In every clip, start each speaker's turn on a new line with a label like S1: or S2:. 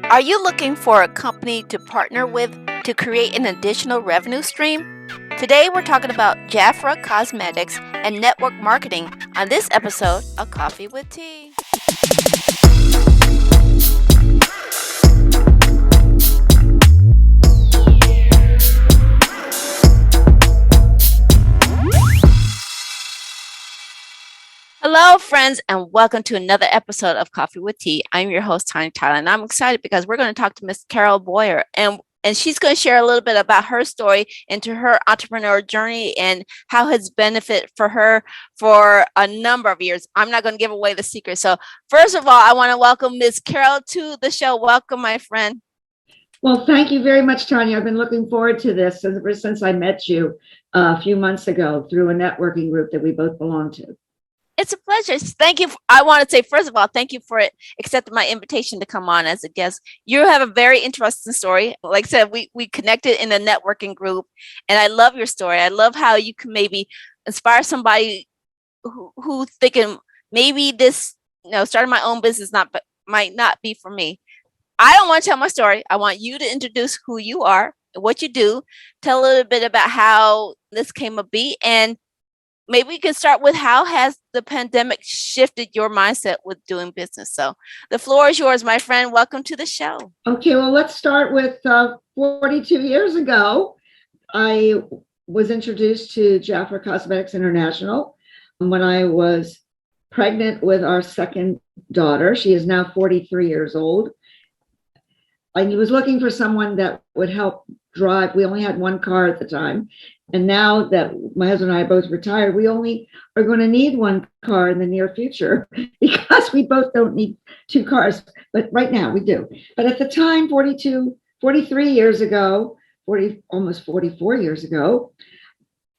S1: Are you looking for a company to partner with to create an additional revenue stream? Today we're talking about Jafra Cosmetics and network marketing on this episode of Coffee with Tea. Hello, friends, and welcome to another episode of Coffee with Tea. I'm your host, Tanya Tyler, and I'm excited because we're going to talk to Miss Carol Boyer, and she's going to share a little bit about her story into her entrepreneur journey and how it's benefit for her for a number of years. I'm not going to give away the secret. So, first of all, I want to welcome Miss Carol to the show. Welcome, my friend.
S2: Well, thank you very much, Tanya. I've been looking forward to this ever since I met you a few months ago through a networking group that we both belong to.
S1: It's a pleasure. Thank you. I want to say, first of all, thank you for accepting my invitation to come on as a guest. You have a very interesting story. Like I said, we connected in a networking group, and I love your story. I love how you can maybe inspire somebody who thinking maybe this, starting my own business might not be for me. I don't want to tell my story. I want you to introduce who you are, what you do, tell a little bit about how this came to be, and maybe we can start with how has the pandemic shifted your mindset with doing business? So the floor is yours, my friend. Welcome to the show.
S2: Okay, well, let's start with 42 years ago. I was introduced to Jafra Cosmetics International when I was pregnant with our second daughter. She is now 43 years old. I was looking for someone that would help drive. We only had one car at the time. And now that my husband and I are both retired, we only are going to need one car in the near future because we both don't need two cars. But right now we do. But at the time, 43 years ago, almost 44 years ago,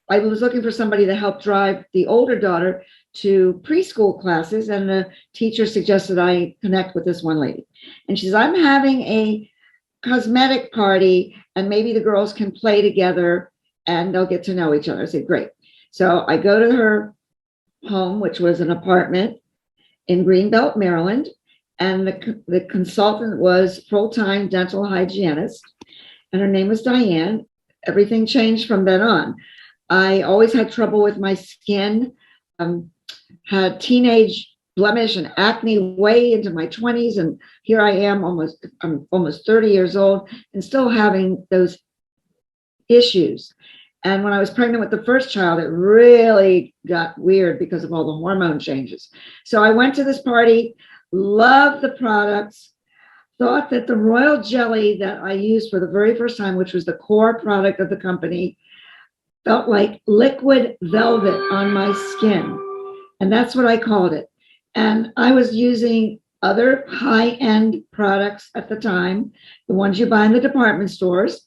S2: I was looking for somebody to help drive the older daughter to preschool classes. And the teacher suggested I connect with this one lady. And she says, I'm having a cosmetic party and maybe the girls can play together and they'll get to know each other. I said, great. So I go to her home, which was an apartment in Greenbelt, Maryland. And the consultant was full-time dental hygienist. And her name was Diane. Everything changed from then on. I always had trouble with my skin, had teenage blemish and acne way into my 20s. And here I am, I'm almost 30 years old and still having those issues. And when I was pregnant with the first child, it really got weird because of all the hormone changes. So I went to this party, loved the products, thought that the royal jelly that I used for the very first time, which was the core product of the company, felt like liquid velvet on my skin. And that's what I called it. And I was using other high-end products at the time, the ones you buy in the department stores,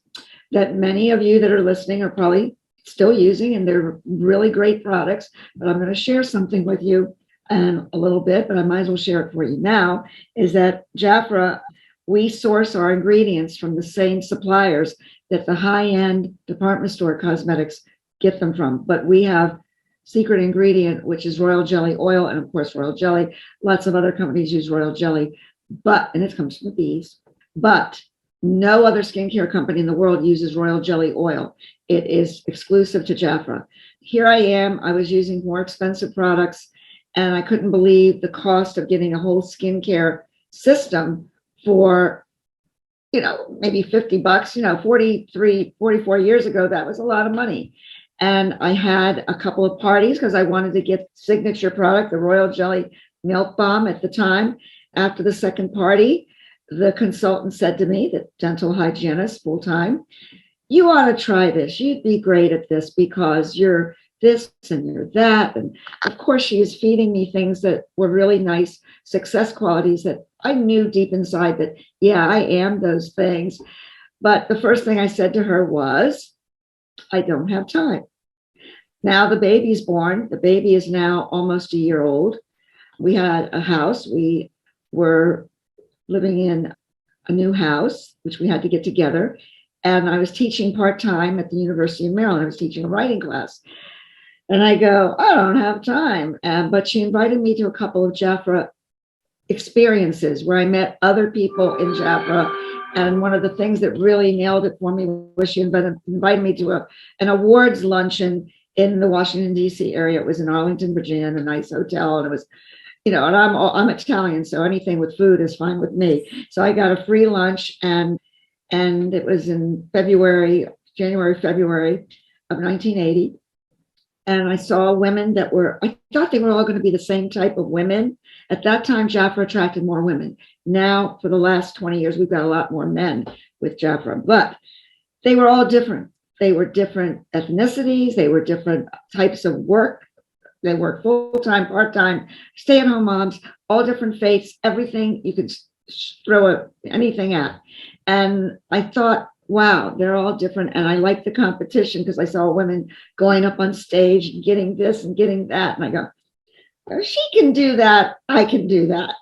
S2: that many of you that are listening are probably still using, and they're really great products. But I'm going to share something with you in a little bit, but I might as well share it for you now, is that Jafra, we source our ingredients from the same suppliers that the high-end department store cosmetics get them from. But we have secret ingredient, which is royal jelly oil, and of course, royal jelly. Lots of other companies use royal jelly, and it comes from the bees. But no other skincare company in the world uses royal jelly oil. It is exclusive to Jafra. Here I am. I was using more expensive products, and I couldn't believe the cost of getting a whole skincare system for, maybe $50. 44 years ago, that was a lot of money. And I had a couple of parties because I wanted to get signature product, the royal jelly milk balm at the time. After the second party, the consultant said to me, the dental hygienist full-time, you ought to try this. You'd be great at this because you're this and you're that. And of course, she was feeding me things that were really nice success qualities that I knew deep inside that, yeah, I am those things. But the first thing I said to her was, I don't have time. Now the baby's born. The baby is now almost a year old. We had a house. We were living in a new house, which we had to get together. And I was teaching part-time at the University of Maryland. I was teaching a writing class. And I go, I don't have time. But she invited me to a couple of Jafra experiences where I met other people in Jafra. And one of the things that really nailed it for me was she invited me to an awards luncheon in the Washington, D.C. area. It was in Arlington, Virginia, in a nice hotel. And it was, and I'm Italian, so anything with food is fine with me. So I got a free lunch, and it was in February of 1980. And I saw women I thought they were all going to be the same type of women. At that time, Jafra attracted more women. Now, for the last 20 years, we've got a lot more men with Jafra, but they were all different. They were different ethnicities. They were different types of work. They work full-time, part-time, stay-at-home moms, all different faiths, everything you could throw anything at. And I thought, wow, they're all different. And I like the competition because I saw women going up on stage and getting this and getting that. And I go, if she can do that, I can do that,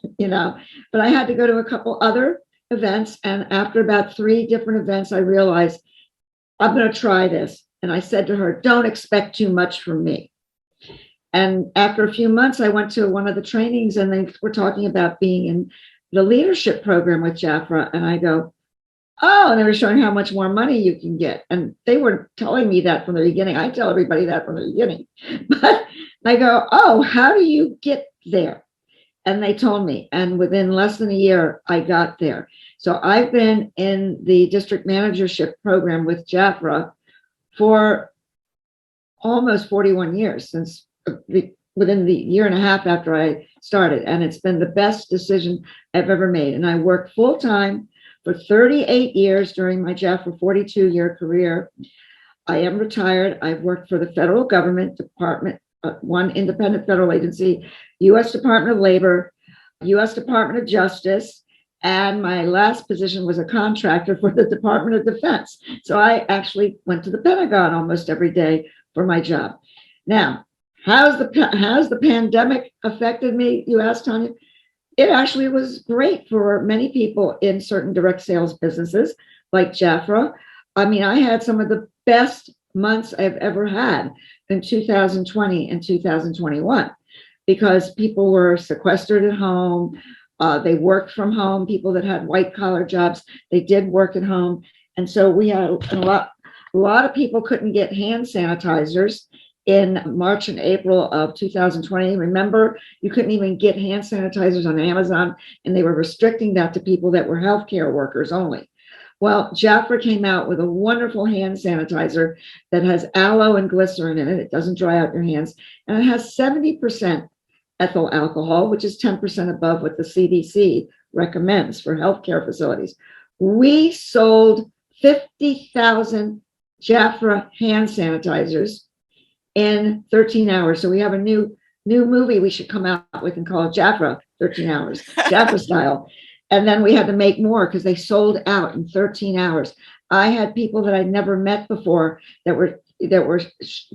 S2: But I had to go to a couple other events. And after about 3 different events, I realized I'm going to try this. And I said to her, don't expect too much from me. And after a few months, I went to one of the trainings, and they were talking about being in the leadership program with Jafra. And I go, oh, and they were showing how much more money you can get. And they were telling me that from the beginning. I tell everybody that from the beginning. But I go, oh, how do you get there? And they told me. And within less than a year, I got there. So I've been in the district managership program with Jafra for almost 41 years, since within the year and a half after I started. And it's been the best decision I've ever made. And I work full time for 38 years during my Jafra 42-year career. I am retired. I've worked for the federal government department, one independent federal agency, U.S. Department of Labor, U.S. Department of Justice, and my last position was a contractor for the Department of Defense. So I actually went to the Pentagon almost every day for my job. Now, how's the pandemic affected me, you asked, Tanya? It actually was great for many people in certain direct sales businesses like Jafra. I mean, I had some of the best months I've ever had in 2020 and 2021 because people were sequestered at home. They worked from home. People that had white collar jobs, they did work at home. And so we had a lot of people couldn't get hand sanitizers in March and April of 2020. Remember, you couldn't even get hand sanitizers on Amazon, and they were restricting that to people that were healthcare workers only. Well, Jafra came out with a wonderful hand sanitizer that has aloe and glycerin in it. It doesn't dry out your hands. And it has 70% ethyl alcohol, which is 10% above what the CDC recommends for healthcare facilities. We sold 50,000 Jafra hand sanitizers in 13 hours. So we have a new movie we should come out with and call it Jafra 13 hours, Jafra style. And then we had to make more because they sold out in 13 hours. I had people that I'd never met before that were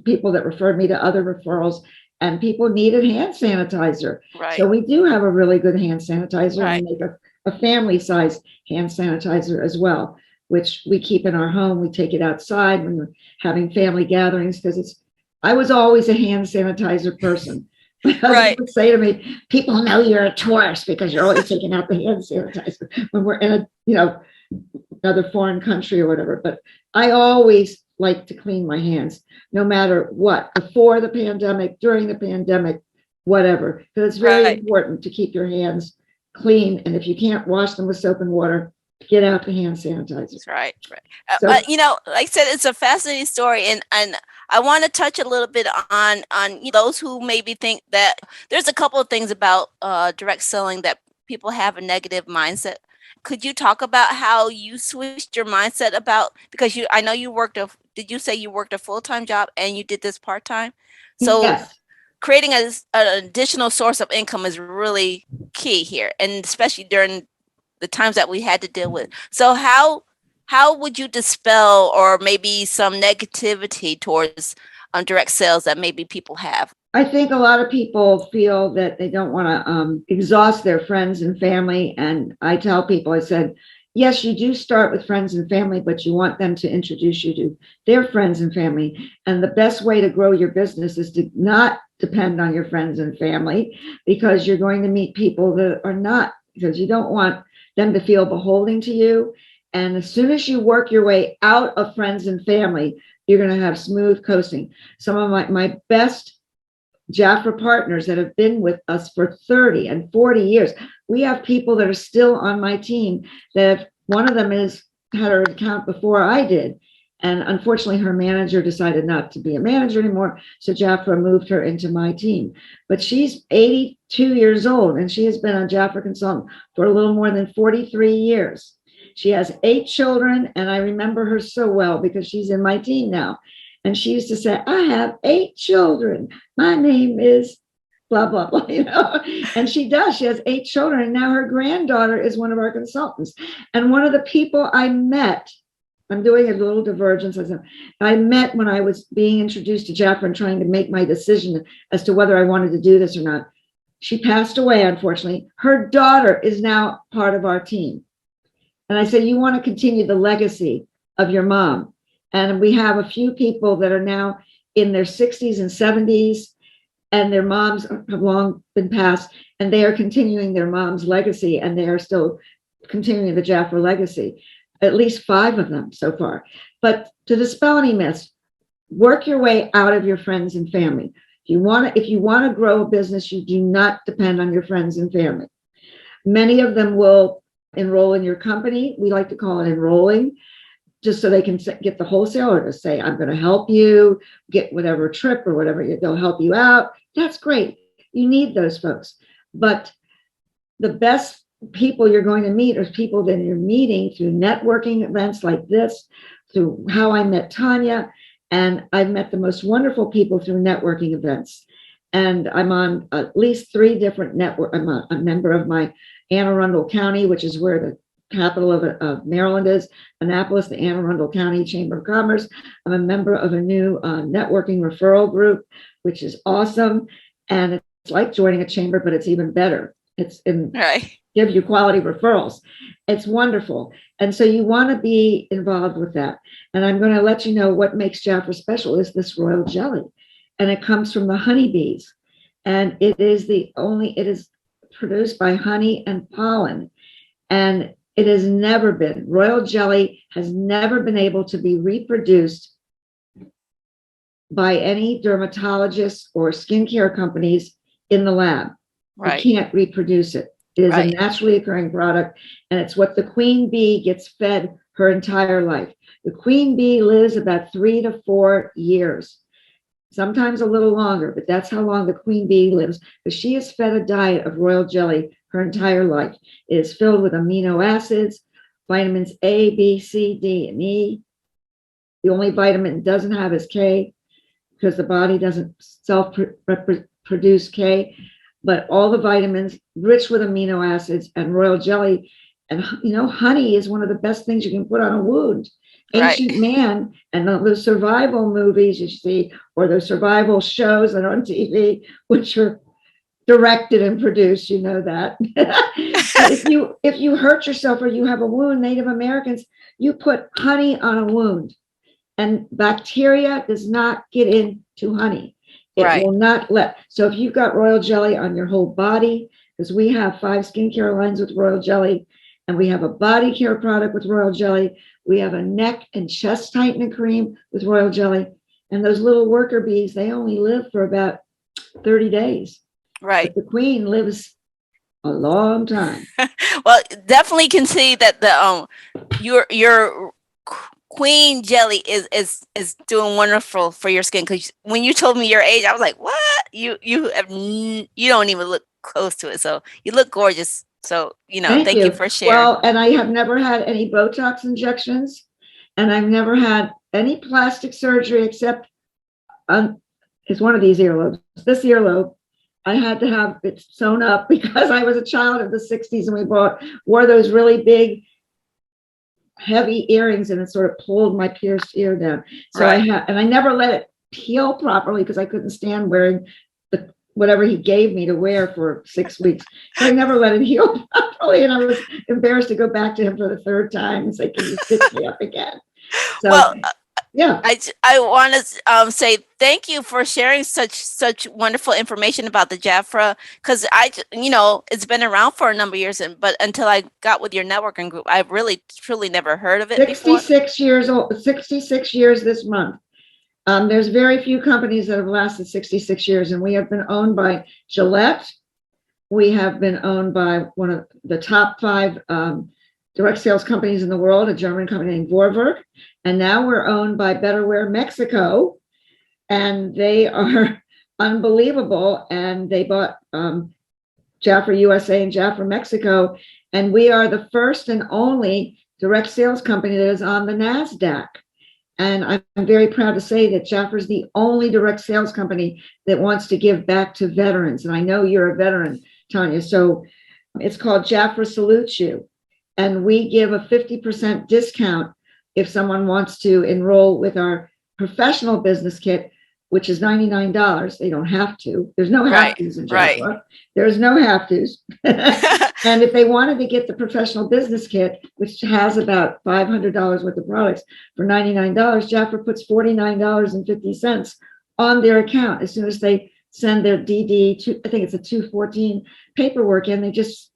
S2: people that referred me to other referrals, and people needed hand sanitizer.
S1: Right.
S2: So we do have a really good hand sanitizer.
S1: Right.
S2: We make a family size hand sanitizer as well, which we keep in our home. We take it outside when we're having family gatherings because I was always a hand sanitizer person. My husband would say to me, people know you're a tourist because you're always taking out the hand sanitizer when we're in another foreign country or whatever. But I always like to clean my hands, no matter what, before the pandemic, during the pandemic, whatever. Because it's very important to keep your hands clean. And if you can't wash them with soap and water, get out the hand sanitizer.
S1: Right. So, like I said, it's a fascinating story, and I want to touch a little bit on those who maybe think that there's a couple of things about direct selling that people have a negative mindset. Could you talk about how you switched your mindset about, because I know you did you say you worked a full-time job and you did this part-time? So yes. Creating an additional source of income is really key here, and especially during the times that we had to deal with. So how would you dispel or maybe some negativity towards direct sales that maybe people have? I think a lot of people feel that they don't want to exhaust their friends and family. And I tell people, I said, yes, you do start with friends and family, but you want them to introduce you to their friends and family. And the best way to grow your business is to not
S2: depend on your friends and family, because you're going to meet people that are not, because you don't want them to feel beholden to you. And as soon as you work your way out of friends and family, you're going to have smooth coasting. Some of my best Jafra partners that have been with us for 30 and 40 years. We have people that are still on my team that one of them had her account before I did. And unfortunately, her manager decided not to be a manager anymore. So Jafra moved her into my team. But she's 82 years old, and she has been a Jafra consultant for a little more than 43 years. She has 8 children, and I remember her so well because she's in my team now. And she used to say, I have 8 children. My name is blah, blah, blah, And she does. She has 8 children. And now her granddaughter is one of our consultants. And one of the people I met, I'm doing a little divergence. I met when I was being introduced to Jafra and trying to make my decision as to whether I wanted to do this or not. She passed away, unfortunately. Her daughter is now part of our team. And I said, you want to continue the legacy of your mom. And we have a few people that are now in their 60s and 70s, and their moms have long been passed, and they are continuing their mom's legacy, and they are still continuing the Jafra legacy. At least 5 of them so far. But to dispel any myths, work your way out of your friends and family. If you want to grow a business, you do not depend on your friends and family. Many of them will enroll in your company. We like to call it enrolling, just so they can get the wholesaler to say, I'm going to help you get whatever trip or whatever, they'll help you out. That's great. You need those folks. But the best people you're going to meet are people that you're meeting through networking events like this, through how I met Tanya. And I've met the most wonderful people through networking events. And I'm on at least 3 different network. I'm a member of my Anne Arundel County, which is where the capital of Maryland is, Annapolis, the Anne Arundel County Chamber of Commerce. I'm a member of a new networking referral group, which is awesome. And it's like joining a chamber, but it's even better. It's in give you quality referrals. It's wonderful. And so you want to be involved with that. And I'm going to let you know what makes Jafra special is this royal jelly. And it comes from the honeybees. And it is produced by honey and pollen. And it has never been, royal jelly has never been able to be reproduced by any dermatologists or skincare companies in the lab.
S1: Right.
S2: You can't reproduce it. It is a naturally occurring product, and it's what the queen bee gets fed her entire life. The queen bee lives about 3 to 4 years, sometimes a little longer, but that's how long the queen bee lives, because she is fed a diet of royal jelly her entire life. It is filled with amino acids, vitamins A, B, C, D, and E. The only vitamin it doesn't have is K, because the body doesn't self-produce K. But all the vitamins, rich with amino acids and royal jelly. And, honey is one of the best things you can put on a wound. Ancient Man and those survival movies you see, or those survival shows that are on TV, which are directed and produced, that. if you hurt yourself or you have a wound, Native Americans, you put honey on a wound. And bacteria does not get into honey. It will not so if you've got royal jelly on your whole body, because we have 5 skincare lines with royal jelly, and we have a body care product with royal jelly. We have a neck and chest tightening cream with royal jelly. And those little worker bees, they only live for about 30 days.
S1: Right.
S2: But the queen lives a long time.
S1: Well, definitely can see that the your queen jelly is doing wonderful for your skin, because when you told me your age, I was like, what? You don't even look close to it, so you look gorgeous. So thank you for sharing.
S2: Well, and I have never had any Botox injections, and I've never had any plastic surgery except it's one of these earlobes. This earlobe, I had to have it sewn up because I was a child of the 60s, and we wore those really big heavy earrings, and it sort of pulled my pierced ear down. So I never let it heal properly because I couldn't stand wearing whatever he gave me to wear for 6 weeks. So I never let it heal properly, and I was embarrassed to go back to him for the 3rd time and say, can you stitch me up again? So Yeah.
S1: I want to say thank you for sharing such wonderful information about the Jafra, because it's been around for a number of years, but until I got with your networking group, I've really truly never heard of it before.
S2: 66 years old, 66 years this month. There's very few companies that have lasted 66 years, and we have been owned by Gillette. We have been owned by one of the top 5 direct sales companies in the world, a German company named Vorwerk. And now we're owned by Betterware Mexico, and they are unbelievable. And they bought Jafra USA and Jafra Mexico. And we are the first and only direct sales company that is on the NASDAQ. And I'm very proud to say that Jafra is the only direct sales company that wants to give back to veterans. And I know you're a veteran, Tanya. So it's called Jafra Salutes You. And we give a 50% discount if someone wants to enroll with our professional business kit, which is $99. They don't have to. There's no have tos in Jafra. Right. There's no have tos. And if they wanted to get the professional business kit, which has about $500 worth of products for $99, Jafra puts $49.50 on their account as soon as they send their DD to, I think it's a 214 paperwork in. They just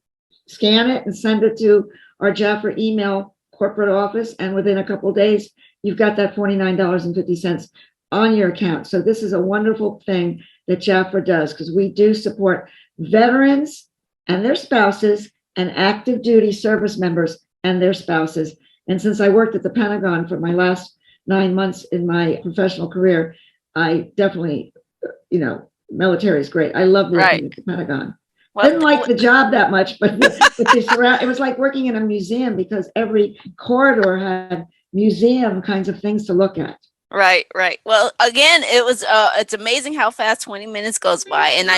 S2: scan it and send it to our Jafra email corporate office, and within a couple of days, you've got that $49.50 on your account. So this is a wonderful thing that Jafra does, because we do support veterans and their spouses and active duty service members and their spouses. And since I worked at the Pentagon for my last 9 months in my professional career, I definitely, military is great. I love working at the Pentagon. Well, didn't like the job that much, but it was like working in a museum, because every corridor had museum kinds of things to look at.
S1: Right. Well, again, it's amazing how fast 20 minutes goes by. And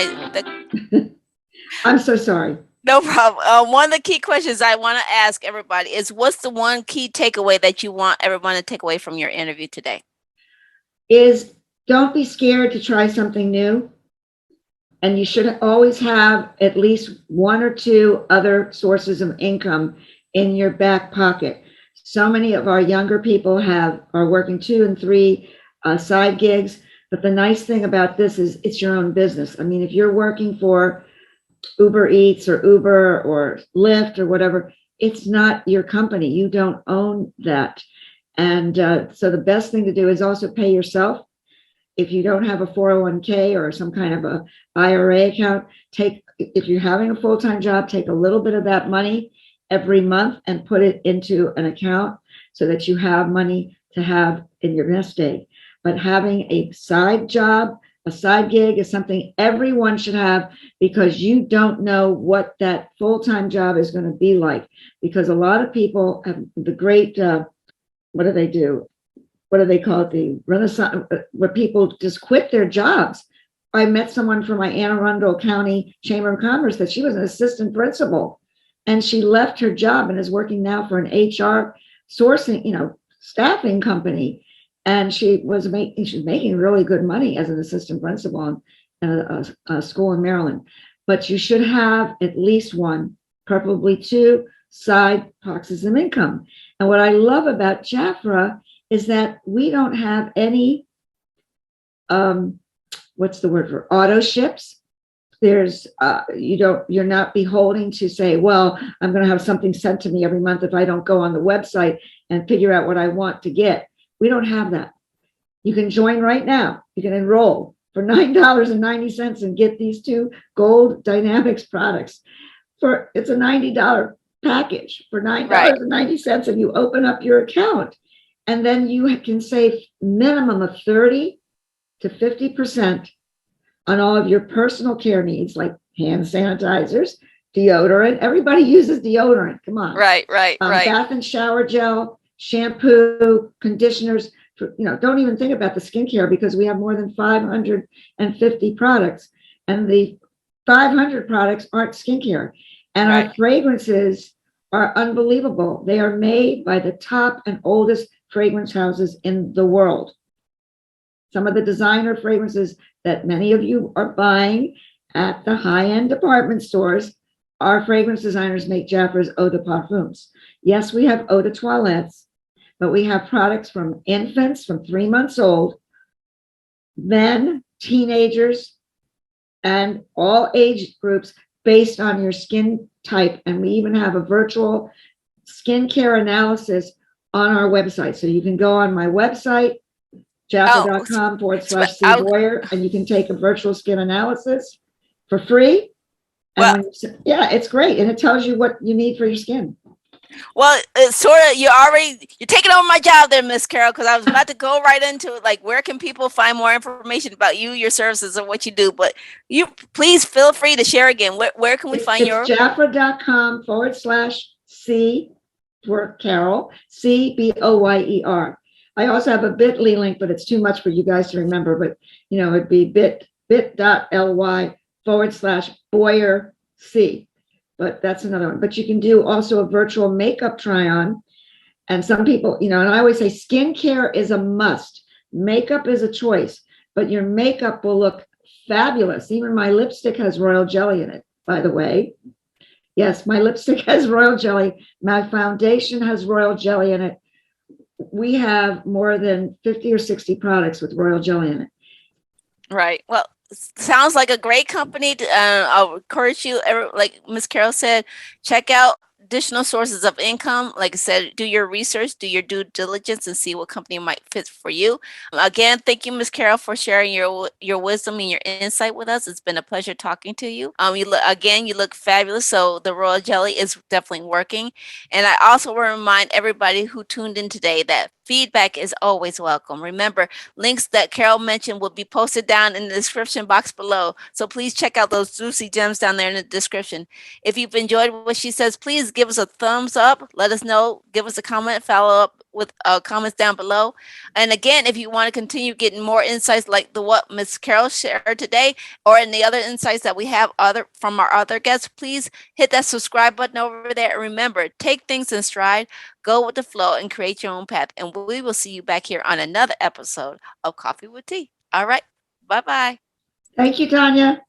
S2: I'm so sorry.
S1: No problem. One of the key questions I want to ask everybody is, what's the one key takeaway that you want everyone to take away from your interview today?
S2: Is don't be scared to try something new. And you should always have at least 1 or 2 other sources of income in your back pocket. So many of our younger people are working 2 and 3 side gigs. But the nice thing about this is it's your own business. I mean, if you're working for Uber Eats or Uber or Lyft or whatever, it's not your company. You don't own that. And so the best thing to do is also pay yourself. If you don't have a 401k or some kind of a IRA account, if you're having a full-time job, take a little bit of that money every month and put it into an account so that you have money to have in your nest egg. But having a side job, a side gig, is something everyone should have, because you don't know what that full-time job is going to be like. Because a lot of people have the great, what do they do? What do they call it? The Renaissance, where people just quit their jobs. I met someone from my Anne Arundel County Chamber of Commerce that she was an assistant principal, and she left her job and is working now for an HR sourcing, staffing company. And she was making really good money as an assistant principal in a school in Maryland. But you should have at least 1, preferably 2 side boxes of income. And what I love about Jafra is that we don't have any, what's the word for auto ships? There's, you're not beholden to say, well, I'm going to have something sent to me every month if I don't go on the website and figure out what I want to get. We don't have that. You can join right now. You can enroll for $9.90 and get these 2 Gold Dynamics products. It's a $90 package for $9.90, and you open up your account. And then you can save minimum of 30 to 50% on all of your personal care needs, like hand sanitizers, deodorant. Everybody uses deodorant. Come on.
S1: Right.
S2: Bath and shower gel, shampoo, conditioners. Don't even think about the skincare, because we have more than 550 products, and the 500 products aren't skincare. And our fragrances are unbelievable. They are made by the top and oldest fragrance houses in the world. Some of the designer fragrances that many of you are buying at the high-end department stores, our fragrance designers make Jafra's eau de parfums. Yes, we have eau de toilettes, but we have products from infants from 3 months old, men, teenagers, and all age groups based on your skin type. And we even have a virtual skincare analysis on our website. So you can go on my website, jafra.com/C Boyer, and you can take a virtual skin analysis for free. And
S1: well,
S2: yeah, it's great. And it tells you what you need for your skin.
S1: Well, it's sort of you're taking over my job there, Miss Carol, because I was about to go right into it. Like, where can people find more information about you, your services, and what you do? But you please feel free to share again. Where can we find your?
S2: Jafra.com/C for Carol, CBOYER. I also have a bit.ly link, but it's too much for you guys to remember. But it'd be bit.ly/Boyer But that's another one. But you can do also a virtual makeup try on. And some people, and I always say skincare is a must. Makeup is a choice, but your makeup will look fabulous. Even my lipstick has royal jelly in it, by the way. Yes, my lipstick has royal jelly. My foundation has royal jelly in it. We have more than 50 or 60 products with royal jelly in it.
S1: Right. Well, sounds like a great company. I'll encourage you, like Ms. Carol said, check out additional sources of income. Like I said, do your research, do your due diligence, and see what company might fit for you. Again, thank you, Ms. Carol, for sharing your wisdom and your insight with us. It's been a pleasure talking to you. You look fabulous. So the royal jelly is definitely working. And I also want to remind everybody who tuned in today that feedback is always welcome. Remember, links that Carol mentioned will be posted down in the description box below. So please check out those juicy gems down there in the description. If you've enjoyed what she says, please give us a thumbs up. Let us know. Give us a comment. Follow up with comments down below. And again, if you want to continue getting more insights like what Ms. Carol shared today, or in the other insights that we have from our other guests, please hit that subscribe button over there. And remember, take things in stride, go with the flow, and create your own path. And we will see you back here on another episode of Coffee with Tea. All right. Bye-bye.
S2: Thank you, Tanya.